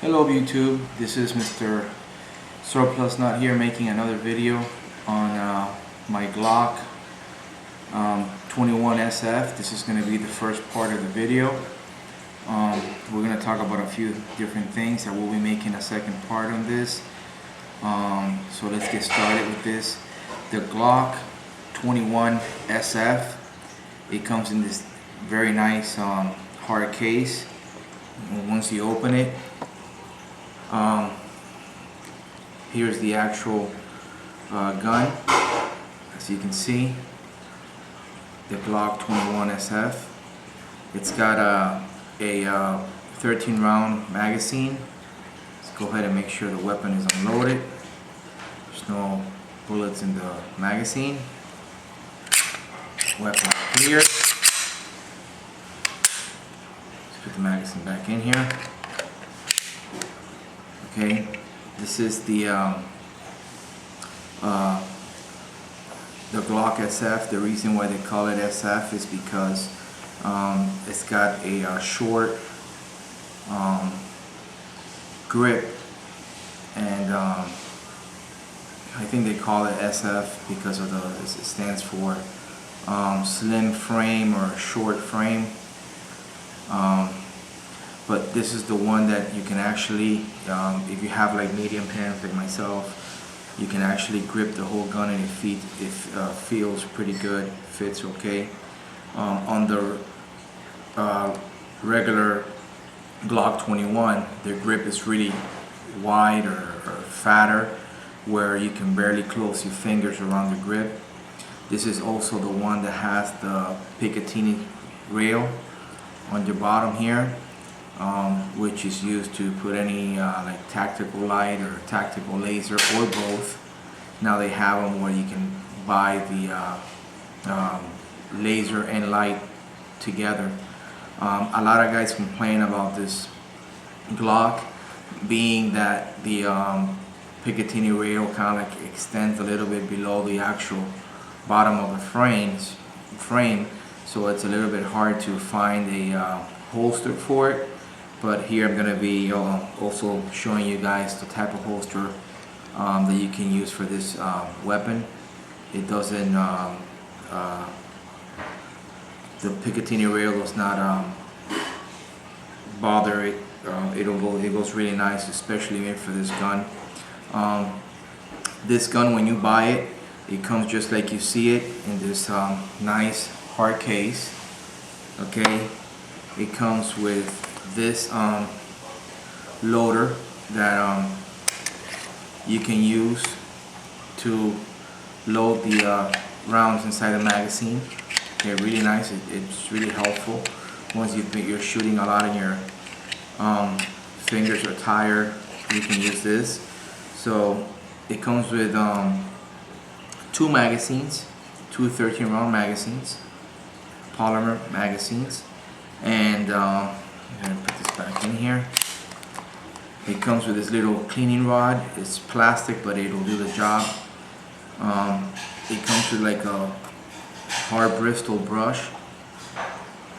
Hello YouTube, this is Mr. Surplus Not here making another video on my Glock 21 SF. This is going to be the first part of the video. We're going to talk about a few different things. I will be making a second part on this. So let's get started with this. The Glock 21 SF, it comes in this very nice hard case. And once you open it, here's the actual gun. As you can see, the Glock 21 SF. It's got a 13 round magazine. Let's go ahead and make sure the weapon is unloaded. There's no bullets in the magazine. Weapon clear. Let's put the magazine back in here. Okay, this is the Glock SF. The reason why they call it SF is because it's got a short grip, and I think they call it SF because of it stands for slim frame or short frame. But this is the one that you can actually, if you have like medium hands like myself, you can actually grip the whole gun and it feels pretty good, fits okay. On the regular Glock 21, the grip is really wide or fatter, where you can barely close your fingers around the grip. This is also the one that has the Picatinny Rail on the bottom here. Which is used to put any like tactical light or tactical laser or both. Now they have them where you can buy the laser and light together. A lot of guys complain about this Glock being that the Picatinny Rail kind of like extends a little bit below the actual bottom of the frame, so it's a little bit hard to find a holster for it. But here I'm going to be also showing you guys the type of holster that you can use for this weapon. It doesn't, the Picatinny Rail does not bother it. It goes really nice, especially made for this gun. This gun, when you buy it, it comes just like you see it in this nice hard case. Okay, it comes with this loader that you can use to load the rounds inside the magazine. Okay, really nice. It's really helpful once you're shooting a lot and your fingers are tired. You can use this. So it comes with two magazines, two 13 round magazines, polymer magazines, and I'm going to put this back in here. It comes with this little cleaning rod. It's plastic, but it'll do the job. It comes with like a hard Bristol brush.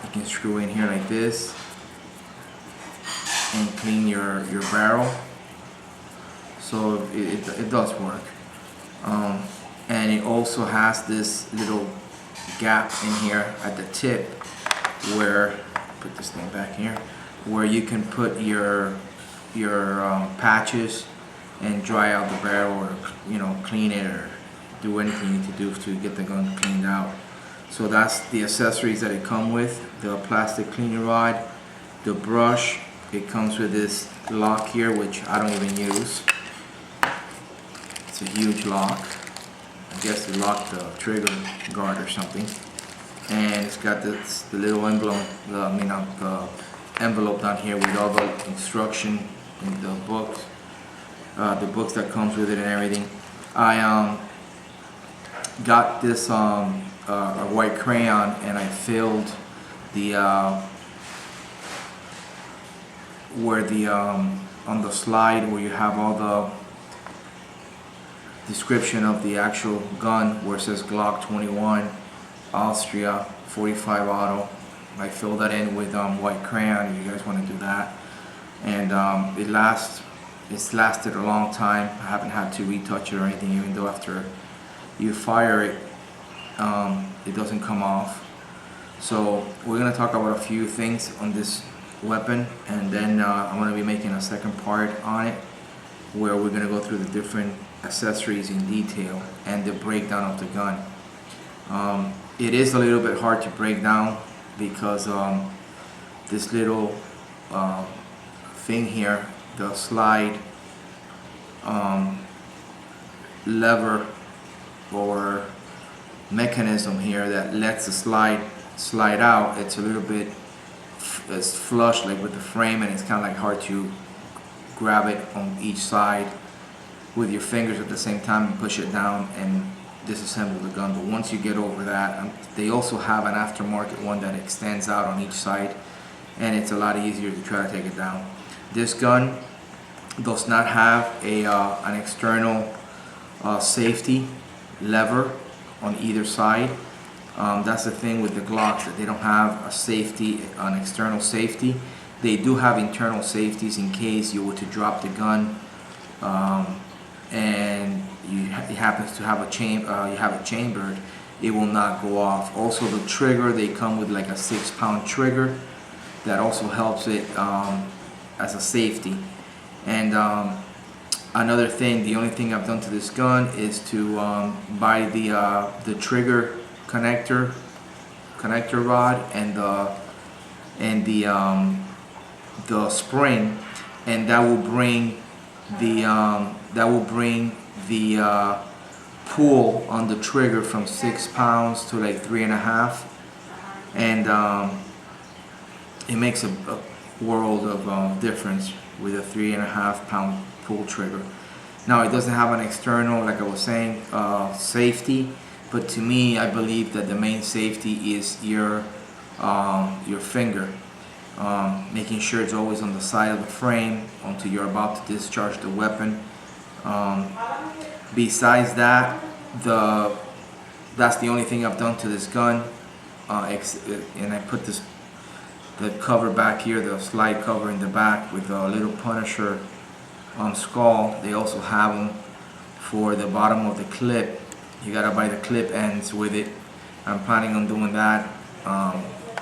You can screw in here like this and clean your barrel. So it does work. And it also has this little gap in here at the tip where, put this thing back here, where you can put your patches and dry out the barrel, or clean it, or do anything you need to do to get the gun cleaned out. So that's the accessories that it comes with: the plastic cleaning rod, the brush. It comes with this lock here, which I don't even use. It's a huge lock. I guess they locked the trigger guard or something. And it's got the little envelope, the envelope down here with all the instruction in the books that comes with it and everything. I got this a white crayon, and I filled the where the on the slide where you have all the description of the actual gun, where it says Glock 21 Austria 45 auto. I fill that in with white crayon if you guys want to do that. And and it's lasted a long time. I haven't had to retouch it or anything, even though after you fire it, it doesn't come off. So we're gonna talk about a few things on this weapon, and then I'm gonna be making a second part on it, where we're gonna go through the different accessories in detail and the breakdown of the gun. It is a little bit hard to break down because this little thing here, the slide lever or mechanism here that lets the slide out, it's a little bit, it's flush like with the frame, and it's kind of like hard to grab it on each side with your fingers at the same time and push it down and disassemble the gun. But once you get over that, they also have an aftermarket one that extends out on each side, and it's a lot easier to try to take it down. This gun does not have an external safety lever on either side. That's the thing with the Glocks, that they don't have a safety, an external safety. They do have internal safeties in case you were to drop the gun and it happens to have you have it chambered, it will not go off. Also, the trigger, they come with like a 6-pound trigger that also helps it as a safety. And another thing, the only thing I've done to this gun is to buy the trigger connector rod and the spring, and that will bring the pull on the trigger from 6 pounds to like 3.5, and it makes a world of difference with a 3.5-pound pull trigger. Now, it doesn't have an external, like I was saying, safety, but to me, I believe that the main safety is your finger, making sure it's always on the side of the frame until you're about to discharge the weapon. Besides that, that's the only thing I've done to this gun, and I put the cover back here, the slide cover in the back with a little Punisher skull. They also have them for the bottom of the clip. You gotta buy the clip ends with it. I'm planning on doing that.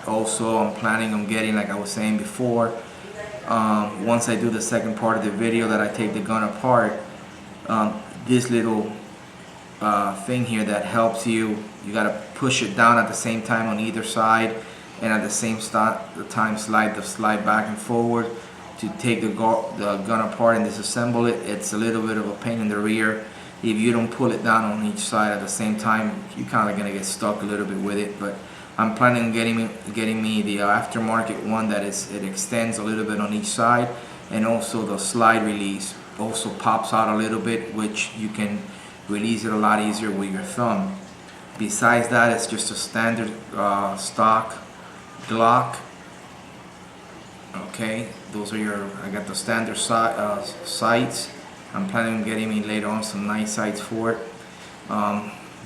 Also, I'm planning on getting, like I was saying before, once I do the second part of the video that I take the gun apart, this little thing here that helps you gotta push it down at the same time on either side, and at the same time slide the slide back and forward to take the gun apart and disassemble it. It's a little bit of a pain in the rear. If you don't pull it down on each side at the same time, you're kind of gonna get stuck a little bit with it. But I'm planning on getting me the aftermarket one that it extends a little bit on each side, and also the slide release also pops out a little bit, which you can release it a lot easier with your thumb. Besides that, it's just a standard stock Glock. Okay, those are I got the standard sights. I'm planning on getting me later on some nice sights for it.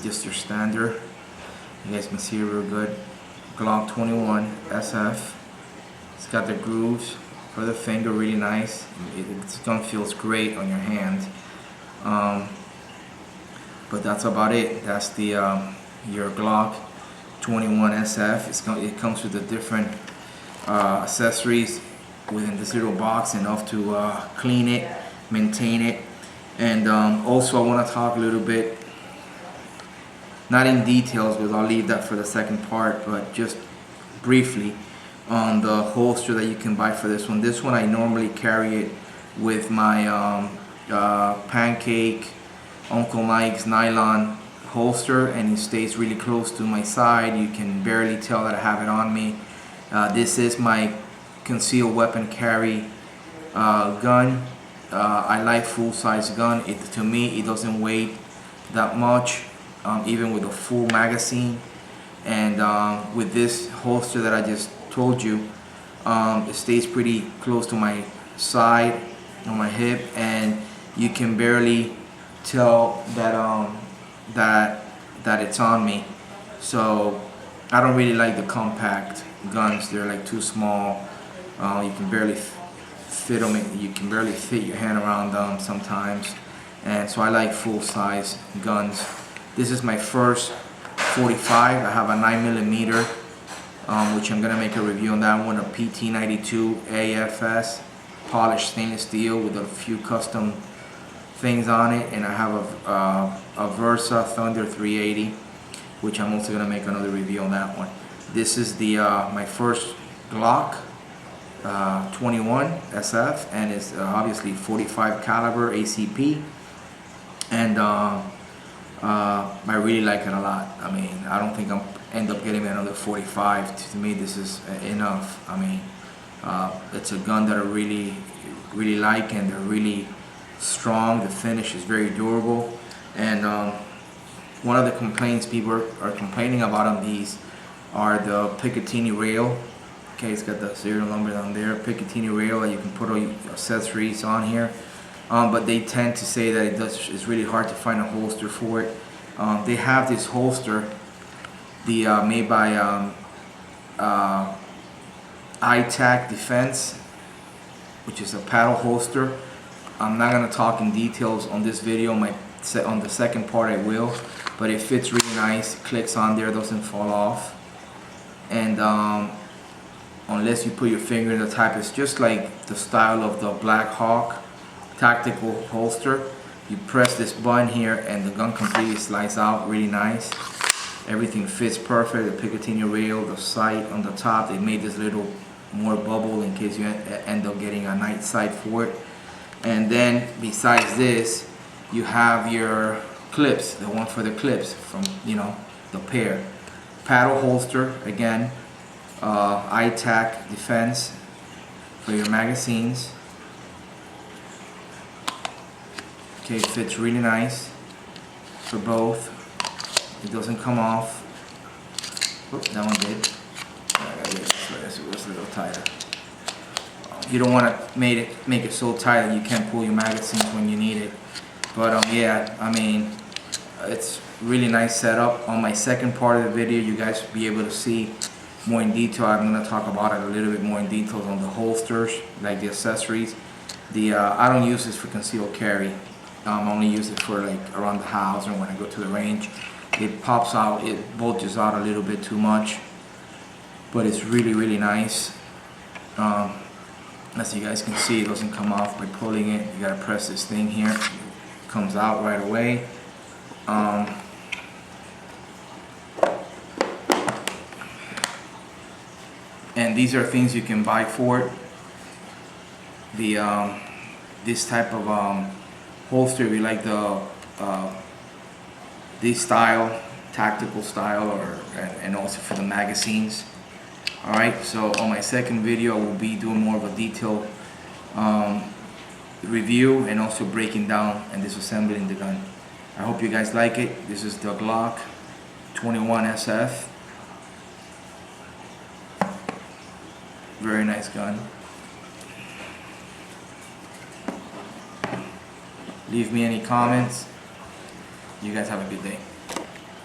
Just your standard. You guys can see it real good. Glock 21 SF. It's got the grooves for the finger, really nice. This gun feels great on your hand. But that's about it. That's the your Glock 21 SF. It comes with the different accessories within this little box, enough to clean it, maintain it. And also, I want to talk a little bit, not in details because I'll leave that for the second part, but just briefly on the holster that you can buy for this one. This one, I normally carry it with my Pancake Uncle Mike's nylon holster, and it stays really close to my side. You can barely tell that I have it on me. This is my concealed weapon carry gun. I like full-size gun. To me, it doesn't weigh that much, even with a full magazine. And with this holster that I just told you, it stays pretty close to my side, on my hip, and you can barely tell that it's on me. So I don't really like the compact guns. They're like too small. You can barely fit them. You can barely fit your hand around them sometimes, and so I like full-size guns. This is my first 45. I have a 9mm, which I'm gonna make a review on that one. A PT92 AFS polished stainless steel with a few custom things on it, and I have a Versa Thunder 380, which I'm also gonna make another review on that one. This is the my first Glock 21 SF, and it's obviously 45 caliber ACP, and I really like it a lot. I mean, I don't think I'll end up getting another 45. To me, this is enough. I mean, it's a gun that I really like, and they're really strong. The finish is very durable, and one of the complaints people are complaining about on these are the Picatinny Rail. Okay, it's got the serial number down there. Picatinny Rail that you can put all your accessories on here, but they tend to say that it's really hard to find a holster for it. They have this holster, made by ITAC Defense, which is a paddle holster. I'm not going to talk in details on this video. On the second part I will, but it fits really nice. It clicks on there, doesn't fall off, and unless you put your finger in the type, it's just like the style of the Black Hawk tactical holster. You press this button here and the gun completely slides out, really nice. Everything fits perfect. The Picatinny Rail, the sight on the top, they made this little more bubble in case you end up getting a night sight for it. And then besides this, you have your clips, the one for the clips from, you know, the pair. Paddle holster, again, ITAC Defense for your magazines. Okay, it fits really nice for both. It doesn't come off. Oops, that one did. I gotta get this a little tighter. You don't want to make it so tight that you can't pull your magazines when you need it. But yeah, I mean, it's really nice setup. On my second part of the video, you guys will be able to see more in detail. I'm going to talk about it a little bit more in detail on the holsters, like the accessories. I don't use this for concealed carry. I only use it for like around the house or when I go to the range. It pops out, it bulges out a little bit too much, but it's really nice. As you guys can see, it doesn't come off by pulling it. You gotta press this thing here. It comes out right away. And these are things you can buy for it. This type of holster, we like this style, tactical style, and also for the magazines. Alright, so on my second video I will be doing more of a detailed review and also breaking down and disassembling the gun. I hope you guys like it. This is the Glock 21 SF. Very nice gun. Leave me any comments. You guys have a good day.